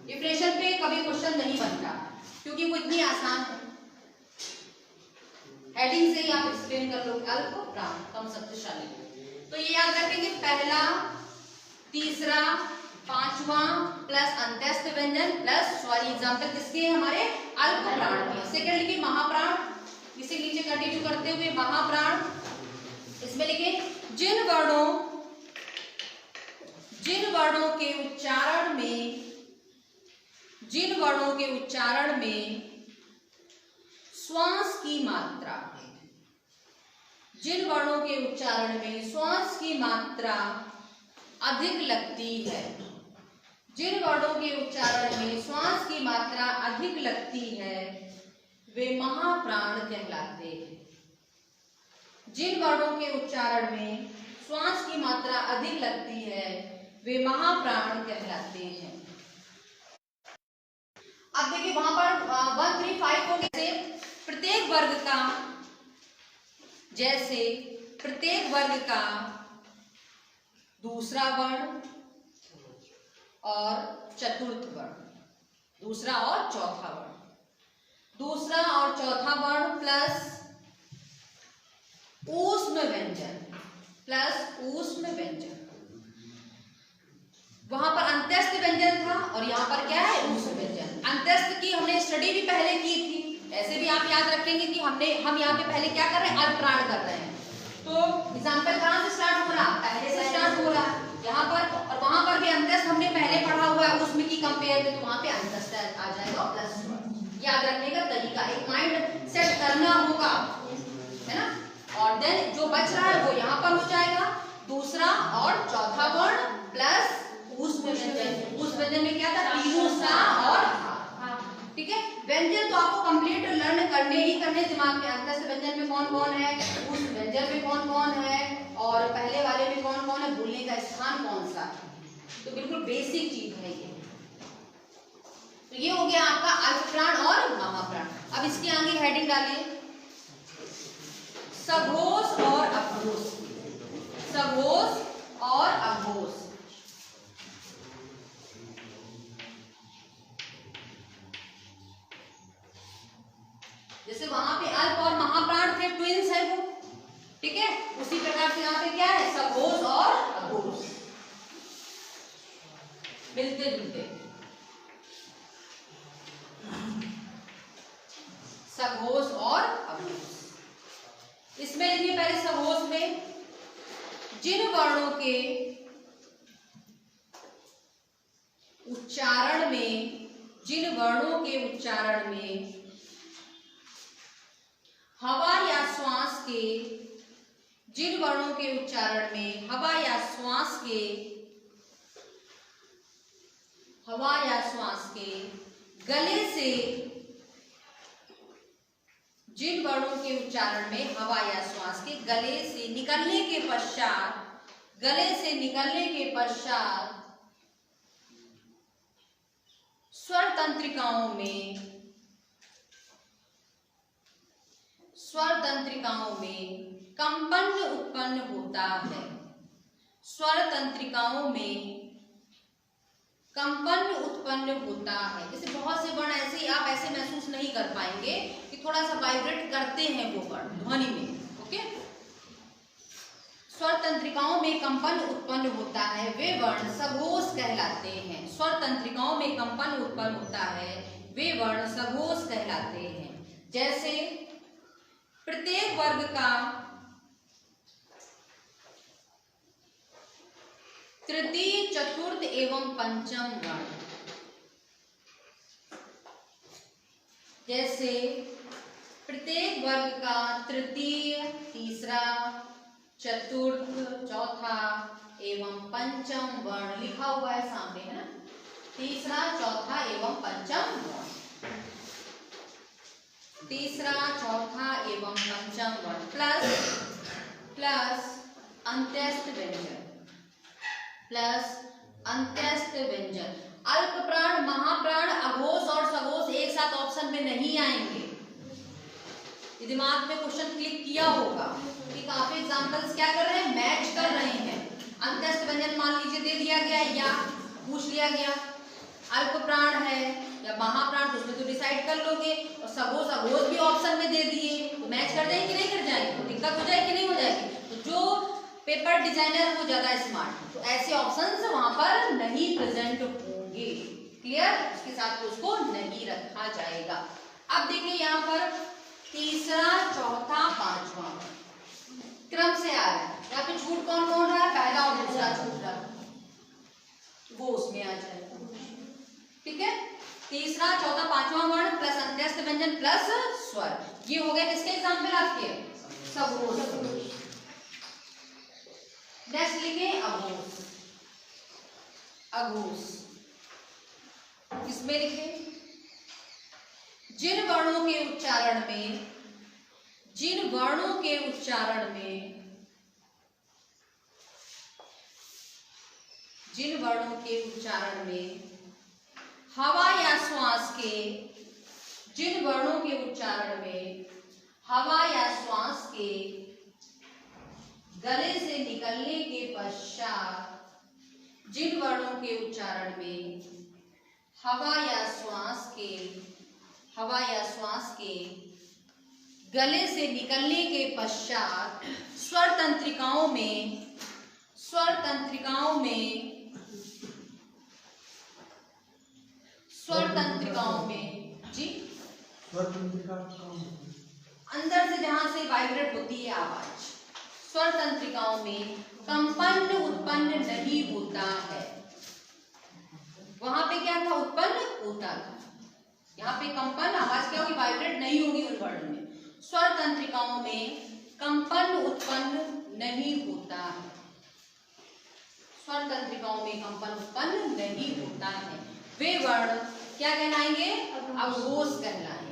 डिफरेंशियल पे कभी क्वेश्चन नहीं बनता क्योंकि वो इतनी आसान है। हेडिंग से ही आप एक्सप्लेन कर लो, अल्प प्राण कम शक्तिशाली। तो ये याद रखेंगे, पहला, तीसरा, पांचवा प्लस अंत्यस्थ व्यंजन प्लस सॉरी एग्जांपल किसके हमारे अल्प प्राण के। सेकंड लिखिए महाप्राण, इसे नीचे कंटिन्यू करते हुए महाप्राण, इसमें लिखे जिन वर्णों के उच्चारण में श्वास की मात्रा, जिन वर्णों के उच्चारण में श्वास की मात्रा अधिक लगती है, जिन वर्णों के उच्चारण में श्वास की मात्रा अधिक लगती है वे महाप्राण कहलाते हैं। जिन वर्णों के उच्चारण में श्वास की मात्रा अधिक लगती है वे महाप्राण कहलाते हैं। अब देखिए वहां पर 1 3 5 को प्रत्येक वर्ग का दूसरा वर्ण और चतुर्थ वर्ण, दूसरा और चौथा वर्ण, दूसरा और चौथा वर्ण प्लस ऊष्म व्यंजन, वहां पर अंत्यस्थ व्यंजन था और यहाँ पर क्या है, ऊष्म व्यंजन। अंत्यस्थ की हमने स्टडी भी पहले की थी, ऐसे भी आप याद रखेंगे कि हम यहाँ पे पहले क्या कर रहे हैं, अल्प प्राण कर रहे हैं। तो एग्जाम्पल कहाँ से स्टार्ट हो रहा, पहले से स्टार्ट हो रहा है यहाँ पर, और वहां पर भी अंत्यस्थ हमने पहले पढ़ा हुआ है उसमें की कंपेयर में, तो वहां पे अंत्यस्थ आ जाएगा प्लस। याद रखने का तरीका, एक माइंड सेट करना होगा, है ना। और देन जो बच रहा है वो यहाँ पर हो जाएगा, दूसरा और चौथा वर्ण प्लस ऊष्म व्यंजन। ऊष्म व्यंजन में क्या था, तीनों सा और हा, ठीक है। व्यंजन तो आपको कंप्लीट लर्न करने ही करने दिमाग में। अंत्यस्थ व्यंजन में कौन कौन है, ऊष्म व्यंजन में कौन कौन है, और पहले वाले में कौन कौन है, बोलने का स्थान कौन सा है, तो बिल्कुल बेसिक चीज है ये। तो ये हो गया आपका अल्प प्राण और महाप्राण। अब इसके आगे हेडिंग डालिए, सघोष और अघोष, सघोष और अघोष। जैसे वहां पे अल्प और महाप्राण थे, ट्विंस है वो, ठीक है, उसी प्रकार से यहाँ पे क्या है, सघोष और अघोष, मिलते जुलते। सघोष और अघोष, इसमें लिखिए पहले सघोष में जिन वर्णों के उच्चारण में हवा या श्वास के, जिन वर्णों के उच्चारण में हवा या श्वास के गले से जिन वर्णों के उच्चारण में हवा या श्वास के गले से निकलने के पश्चात स्वर तंत्रिकाओं में कंपन उत्पन्न होता है। स्वर तंत्रिकाओं में कंपन उत्पन्न होता है। जैसे बहुत से वर्ण ऐसे आप ऐसे महसूस नहीं कर पाएंगे कि थोड़ा सा वाइब्रेट करते हैं वो वर्ण ध्वनि में। ओके, स्वर तंत्रिकाओं में कंपन उत्पन्न होता है, वे वर्ण सघोष कहलाते हैं। स्वर तंत्रिकाओं में कंपन उत्पन्न होता है, वे वर्ण सघोष कहलाते हैं। जैसे प्रत्येक वर्ग का तृतीय, चतुर्थ एवं पंचम वर्ण। जैसे प्रत्येक वर्ग का तृतीय, तीसरा, चतुर्थ, चौथा एवं पंचम वर्ण लिखा हुआ है सामने, है ना। तीसरा, चौथा एवं पंचम वर्ण, तीसरा, चौथा एवं पंचम वर्ण प्लस अंत्यस्थ व्यंजन। अल्प प्राण, महाप्राण, अघोष और सघोष एक साथ ऑप्शन में नहीं आएंगे। दिमाग में क्वेश्चन क्लिक किया होगा कि काफी एग्जांपल्स क्या कर रहे हैं, मैच कर रहे हैं। अंत्यस्थ व्यंजन मान लीजिए दे दिया गया या पूछ लिया गया, अल्प प्राण है या महाप्राण, तो उसमें तो डिसाइड कर लोगे। और सघोष, अघोष भी ऑप्शन में दे दिए, तो मैच कर जाएगी कि नहीं कर जाएगी, तो दिक्कत हो जाएगी कि नहीं हो जाएगी। तो जो पेपर डिजाइनर वो ज्यादा स्मार्ट, तो ऐसे ऑप्शंस वहां पर नहीं प्रेजेंट होंगे। क्लियर, उसके साथ उसको नहीं रखा जाएगा। अब देखिए यहाँ पर तीसरा, चौथा, पांचवा क्रम से आ रहा है। यहाँ पे छूट कौन कौन रहा है, पहला और दूसरा छूट रहा है, वो उसमें आ जाएगा। ठीक है, तीसरा, चौथा, पांचवा वर्ण प्लस अंत्यस्थ व्यंजन प्लस स्वर, ये हो गए किसके एग्जाम्पल आपके, सघोष। नेक्स्ट लिखे अघोष। इसमें लिखे जिन वर्णों के उच्चारण में हवा या श्वास के गले से निकलने के पश्चात हवा या श्वास के गले से निकलने के पश्चात स्वर तंत्रिकाओं में जी अंदर से जहां से वाइब्रेट होती है आवाज, स्वर तंत्रिकाओं में कंपन उत्पन्न नहीं होता है। वहां पे क्या था, उत्पन्न होता था, यहाँ पे कंपन आवाज क्या होगी, वाइब्रेट नहीं होगी उन वर्ण में। स्वर तंत्रिकाओं में कंपन उत्पन्न नहीं होता है, स्वर तंत्रिकाओं में कंपन उत्पन्न नहीं होता है, वे वर्ण क्या कहलाएंगे, अघोष कहलाएंगे।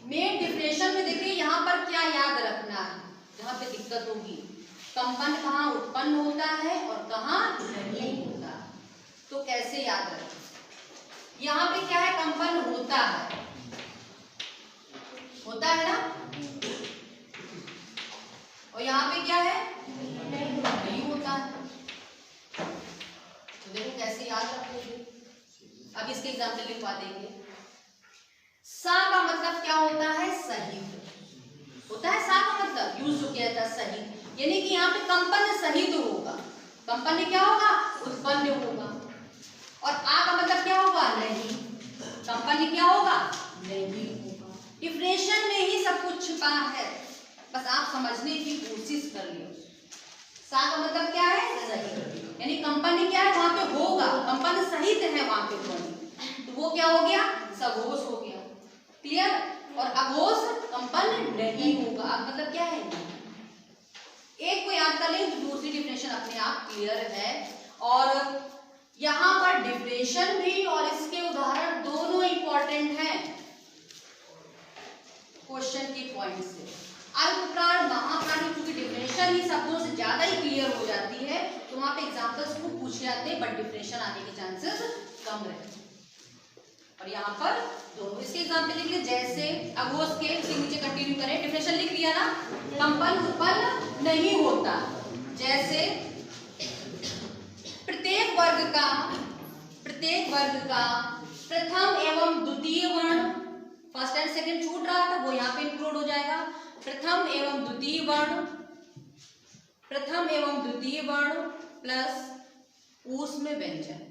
मेन डिफिनेशन में देखिए यहाँ पर क्या याद रखना है, जहाँ पे दिक्कत होगी, कंपन कहाँ उत्पन्न होता है और कहाँ नहीं होता, तो कैसे याद रखें। यहाँ पे क्या है, कंपन होता है ना, और यहाँ पे क्या है, नहीं होता है। तो देखो कैसे याद रखोगे। अब इसके एग्जाम्पल लिखवा देंगे। सा का मतलब क्या होता है, सहित होता है। सा का मतलब यूज किया था सहित, यानी कि यहाँ पे कंपन सहित होगा। कंपन में क्या होगा, उत्पन्न होगा। और आ का मतलब क्या होगा, नहीं। कंपन में क्या होगा, नहीं होगा। डिफिनेशन में ही सब कुछ छिपा है, बस आप समझने की कोशिश कर लियो। सा का मतलब क्या है, सहित, यानी कंपन क्या है, वहां पे होगा, कंपन सहित है वहां पे ध्वनि, तो वो क्या हो गया, सघोष हो गया। क्लियर। और अघोष कंपन नहीं होगा, मतलब क्या है, एक को याद कर लें तो दूसरी डिफिनेशन अपने आप क्लियर है। और यहाँ पर डिफिनेशन भी और इसके उदाहरण दोनों इंपॉर्टेंट है क्वेश्चन के पॉइंट से। अल्पप्राण महाप्राणी क्योंकि डिफिनेशन ही शब्दों से ज्यादा ही क्लियर हो जाती है, तो वहां पे एग्जांपल्स को पूछे जाते हैं, बट डिफिनेशन आने के चांसेस कम रहते हैं। और यहाँ पर दोनों इसके एग्जांपल लिख लिए, जैसे अघोष के, उसके नीचे कंटिन्यू करें, डिफिनेशन लिख लिया ना, कंपन उत्पन्न नहीं होता। जैसे प्रत्येक वर्ग का प्रथम एवं द्वितीय वर्ण, फर्स्ट एंड सेकंड छूट रहा था वो यहाँ पे इंक्लूड हो जाएगा। प्रथम एवं द्वितीय वर्ण प्लस ऊष्म व्यंजन,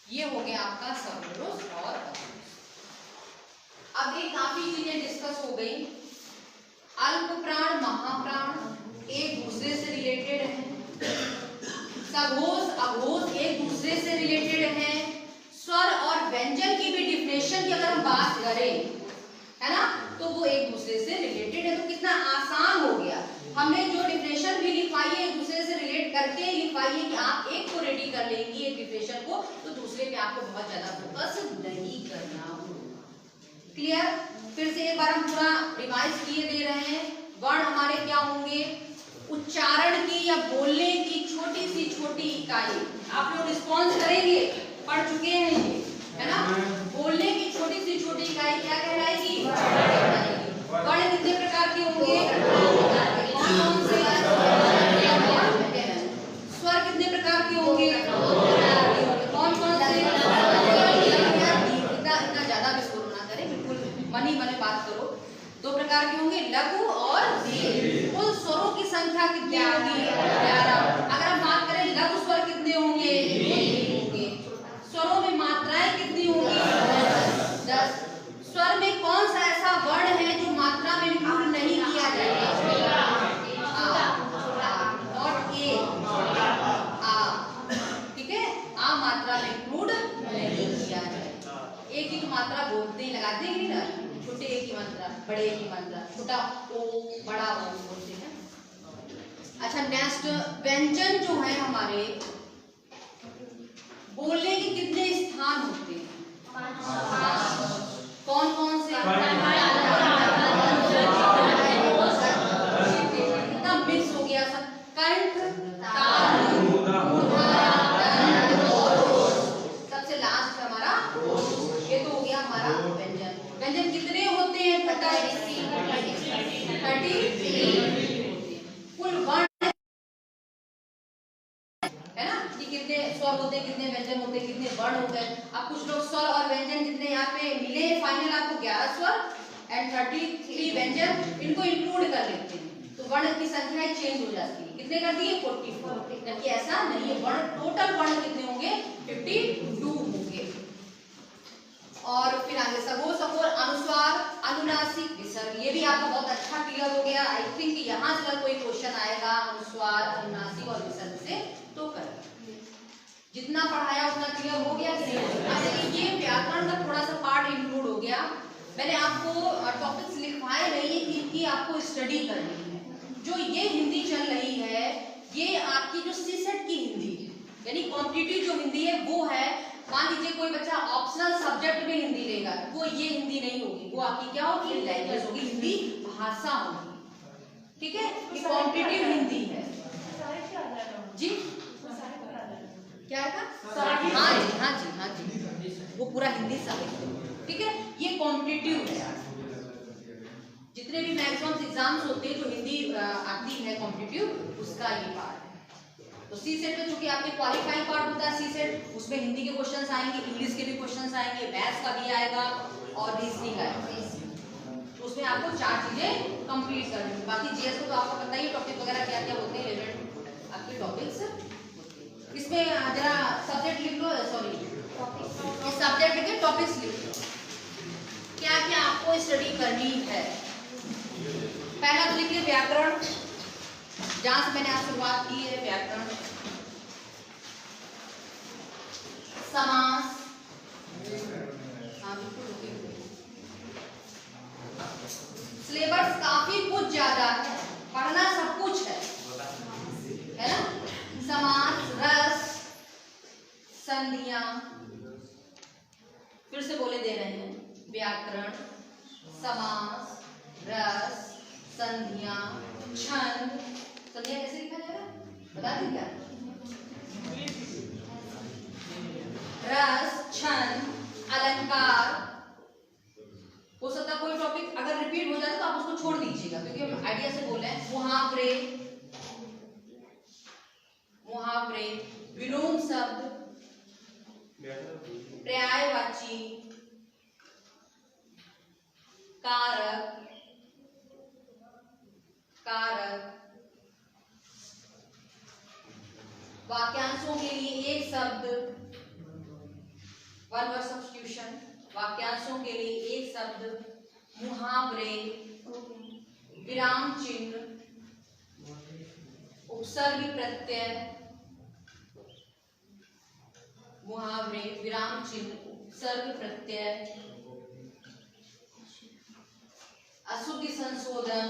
ये हो गया आपका सगुरुस और अघोष। अब ये काफी चीजें डिस्कस हो गई। अल्पप्राण महाप्राण एक दूसरे से रिलेटेड है, सघोष अघोष एक दूसरे से रिलेटेड है, स्वर और व्यंजन की भी डिफिनेशन की अगर हम बात करें, है ना, तो वो एक दूसरे से रिलेटेड है। तो कितना आसान हो गया, हमने जो डिफिनेशन भी लिखवाई है एक दूसरे से रिलेट करके लिखवाई है कि आप एक को रेडी कर लेंगी एक डिफिनेशन को, तो दूसरे पे आपको बहुत ज्यादा फोकस नहीं करना होगा। क्लियर? फिर से एक बार हम पूरा रिवाइज किए दे रहे हैं। वर्ण हमारे क्या होंगे, उच्चारण की या बोलने की छोटी सी छोटी इकाई। आप लोग रिस्पॉन्स करेंगे, पढ़ चुके हैं ये, है ना। बोलने की छोटी सी छोटी इकाई क्या कहलाएगी, वर्ण कितने प्रकार के होंगे, कौन से, स्वर कितने प्रकार के होंगे, कौन कौन से, इतना ज्यादा भी शोर ना करें, बिल्कुल मन ही मन में बात करो। 2 प्रकार के होंगे, लघु और दीर्घ। कुल स्वरों की संख्या कितनी होगी, 11। अगर हम बात करें लघु स्वर कितने होंगे, स्वरों में मात्राएं कितनी होंगी, 10। स्वर में कौन सा ऐसा वर्ण है जो मात्रा में इंक्लूड नहीं किया जाएगा, नॉट ए, ठीक है, आ मात्रा में इंक्लूड नहीं किया जाएगा। एक ही तो मात्रा बोलते लगाते हैं ना, छोटे एक की मात्रा, बड़े एक की मात्रा, छोटा ओ बड़ा ओ बोलते हैं। अच्छा, नेक्स्ट व्यंजन जो है हमारे, बोलने के कितने स्थान होते हैं, 5। कौन कौन से, कितना मिक्स हो गया सब, कंठ, तालु, सबसे लास्ट हमारा, ये तो हो गया हमारा व्यंजन। व्यंजन कितने होते हैं, 33 कुल वर्ण, है ना, कि कितने स्वर होते हैं, कितने व्यंजन होते हैं, कितने वर्ण होते हैं। अब कुछ लोग स्वर और व्यंजन जितने यहाँ पे मिले फाइनल आपको 11 स्वर एंड 33 व्यंजन, इनको इंक्लूड कर लेते हैं, तो वर्ण की संख्या चेंज हो जाती है। कितने कर दिए, 44, जबकि ऐसा नहीं है। वर्ण टोटल वर्ण कितने होंगे, 52 होंगे। और फिर आगे सघोष और अनुस्वार, अनुनासिक, विसर्ग, ये भी आपका बहुत अच्छा क्लियर हो गया। आई थिंक यहाँ से अगर कोई क्वेश्चन आएगा अनुस्वार, अनुनासिक और विसर्ग से, तो कर जितना पढ़ाया उतना क्लियर हो गया कि नहीं। अच्छा, ये व्याकरण का थोड़ा सा पार्ट इंक्लूड हो गया। मैंने आपको टॉपिक्स लिखवाए नहीं कि इनकी आपको स्टडी करनी है। जो ये हिंदी चल रही है, ये आपकी जो सीसेट की हिंदी है, यानी कॉम्पिटिटिव जो हिंदी है वो है। मान लीजिए कोई बच्चा ऑप्शनल सब्जेक्ट में हिंदी लेगा, वो ये हिंदी नहीं होगी, वो आपकी क्या होगी, लैंग्वेज होगी, हिंदी भाषा होगी, ठीक है। ये कॉम्पिटिटिव हिंदी है जी, क्या है, हाँ जी, वो पूरा हिंदी साहित्य, ठीक है। ये कॉम्पिटिटिव है, जितने भी मैक्सिमम एग्जाम्स होते हैं जो हिंदी आती है कॉम्पिटिटिव, उसका ये पार्ट है। तो सी सेट में चूंकि आपके क्वालिफाइंग पार्ट होता है सी सेट, उसमें हिंदी के क्वेश्चंस आएंगे, इंग्लिश के भी क्वेश्चंस आएंगे, मैथ्स का भी आएगा और रीजनिंग आएगा। तो उसमें आपको 4 चीजें कंप्लीट करनी है। बाकी जीएस को तो आपको पता ही टॉपिक वगैरह क्या क्या होते हैं, रिलेटेड आपके टॉपिक्स होते हैं। इसमें जरा सब्जेक्ट लिख लो, सॉरी इस सब्जेक्ट के टॉपिक्स लिख लो, क्या क्या आपको स्टडी करनी है। पहला तो लिख लिया व्याकरण, जहां से मैंने आज शुरुआत की है, व्याकरण, समास, हाँ बिल्कुल, सिलेबस काफी कुछ ज्यादा है। व्याकरण, समास, रस, संधियां, छंद। संधियां कैसे लिखा जाएगा बता दी क्या? रस, छंद, अलंकार। हो सकता है कोई टॉपिक अगर रिपीट हो जाए तो आप उसको छोड़ दीजिएगा, क्योंकि हम आइडिया से बोल रहे हैं। मुहावरे, मुहावरे, विलोम शब्द, पर्यायवाची, कारक, कारक, वाक्यांशों के लिए एक शब्द, वन वर्ड सब्स्टिट्यूशन, वाक्यांशों के लिए एक शब्द, मुहावरे, विराम चिन्ह, उपसर्ग प्रत्यय, मुहावरे, विराम चिन्ह, उपसर्ग प्रत्यय, अशुद्धि संशोधन,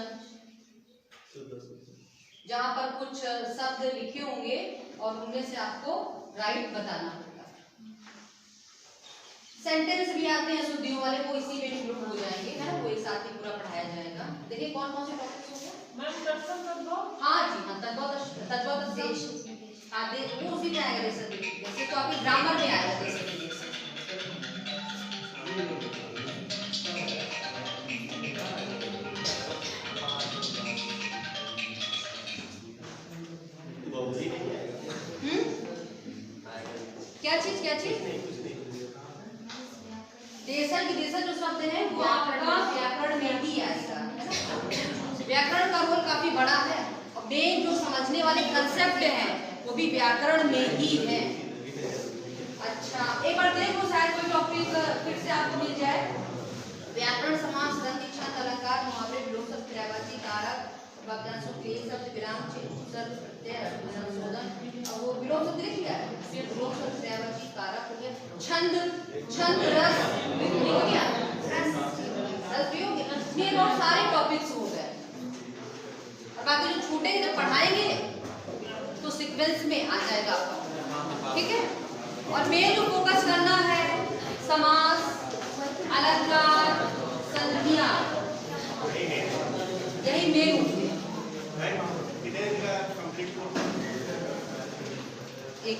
जहां पर कुछ शब्द लिखे होंगे और उनमें से आपको राइट बताना होगा। सेंटेंस भी आते हैं शुद्धियों वाले, वो इसी में इंक्लूड हो जाएंगे, है ना, वो एक साथ ही पूरा पढ़ाया जाएगा। देखिए कौन कौन से टॉपिक्स हो गए। हाँ जी, हाँ, तद्भव शेष आदि वो उसी में आएगा। जैसे तो आपके ग्रामर में आएगा जैसे क्या चीज देशर की देशर जो शब्द है वो आपका व्याकरण में भी आएगा, है ना। व्याकरण का रोल काफी बड़ा है और मेन जो समझने वाले कंसेप्ट हैं वो भी व्याकरण में ही है। अच्छा, एक बार देखो शायद कोई टॉपिक फिर से आपको मिल जाए। व्याकरण, समास, रंग, छंद, अलंकार, मुहावरे, विलोम शब्द, पर्यायवाची, कारक, वाक्यांशों के लिए शब्द, विराम चिन्ह, उपसर्ग प्रत्यय, अशुद्धि संशोधन। अब वो विलोम शब्द लिख लिया है, फिर विलोम शब्द, पर्यायवाची, कारक हो गया। छंद, छंद, रस हो गया, रस भी हो गया। ये बहुत सारे टॉपिक्स हो गए और बाकी जो छूटेंगे जब पढ़ाएंगे तो सीक्वेंस में आ जाएगा आपका, ठीक है। और मेन जो फोकस करना है समास, अलंकार, संधियां, यही मेन होते हैं। एक